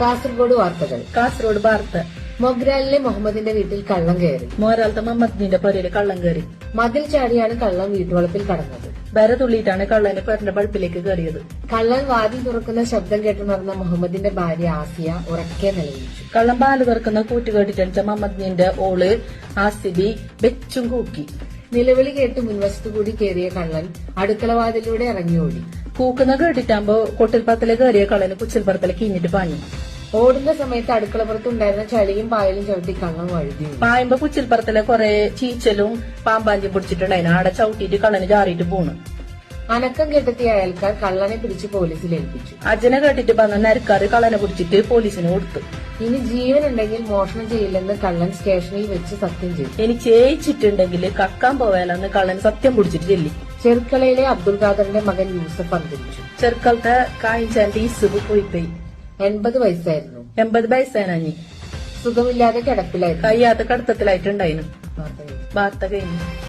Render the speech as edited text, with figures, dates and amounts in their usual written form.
കാസർഗോഡ് വാർത്തകൾ. കാസർഗോഡ് വാർത്ത. മൊഗ്രാലിലെ മുഹമ്മദിന്റെ വീട്ടിൽ കള്ളം കയറി. മോരാലത്തെ മുഹമ്മദിന്റെ പൊരയില് കള്ളം കയറി. മതിൽ ചാടിയാണ് കള്ളം വീട്ടുവളപ്പിൽ കടന്നത്. വര തുള്ളിയിട്ടാണ് കള്ളന് പെരന്റെ പഴുപ്പിലേക്ക് കയറിയത്. കള്ളൻ വാതിൽ തുറക്കുന്ന ശബ്ദം കേട്ട് നടന്ന മുഹമ്മദിന്റെ ഭാര്യ ആസിയ ഉറക്കെ നിലവിളിച്ചു. കള്ളം പാല് തുറക്കുന്ന കൂറ്റ് കേട്ടിട്ടടിച്ച മുഹമ്മദിന്റെ ഓള് ആസിബി വെച്ചും കൂക്കി. നിലവിളി കേട്ട് മുൻവശത്തു കൂടി കയറിയ കള്ളൻ അടുക്കളവാതിലൂടെ ഇറങ്ങിയോടി. കൂക്കുന്ന കേട്ടിട്ടാകുമ്പോ കൊട്ടിൽപ്പറത്തിലെ കയറിയ കള്ളന് കുച്ചിൽപ്പുറത്തിലെ കീഞ്ഞിട്ട് പാഞ്ഞു. ഓടുന്ന സമയത്ത് അടുക്കളപ്പുറത്തുണ്ടായിരുന്ന ചളിയും പായലും ചവിട്ടി കള്ളൻ വഴുതി. പായുമ്പോ കുച്ചിൽപ്പുറത്തിലെ കുറെ ചീച്ചലും പാമ്പാഞ്ചും പിടിച്ചിട്ടുണ്ടായിരുന്നു. ആടെ ചവിട്ടിയിട്ട് കള്ളന് ചാറിയിട്ട് പോണു. അനക്കം കെട്ടെത്തിയ അയൽക്കാർ കള്ളനെ പിടിച്ച് പോലീസിൽ ഏൽപ്പിച്ചു. അജനെ കേട്ടിട്ട് വന്ന നരക്കാര് കള്ളനെ പിടിച്ചിട്ട് പോലീസിന് കൊടുത്തു. ഇനി ജീവനുണ്ടെങ്കിൽ മോഷണം ചെയ്യില്ലെന്ന് കള്ളൻ സ്റ്റേഷനിൽ വെച്ച് സത്യം ചെയ്തു. ഇനി ചേച്ചിട്ടുണ്ടെങ്കിൽ കക്കാൻ പോവാലെന്ന് കള്ളൻ സത്യം പിടിച്ചിട്ട് ചെല്ലി. ചെറുക്കളയിലെ അബ്ദുൽ ഖാദറിന്റെ മകൻ യൂസഫ് അന്തരിച്ചു. ചെറുക്കളത്തെ കായിച്ചാന്റെ ഇസുബ് പോയിപ്പോയി. 80 വയസ്സായിരുന്നു. 80 വയസ്സാനി. സുഖമില്ലാതെ കിടപ്പിലായിരുന്നു. കയ്യാത്ത കടത്തത്തിലായിട്ടുണ്ടായിരുന്നു. വാർത്ത കഴിഞ്ഞു.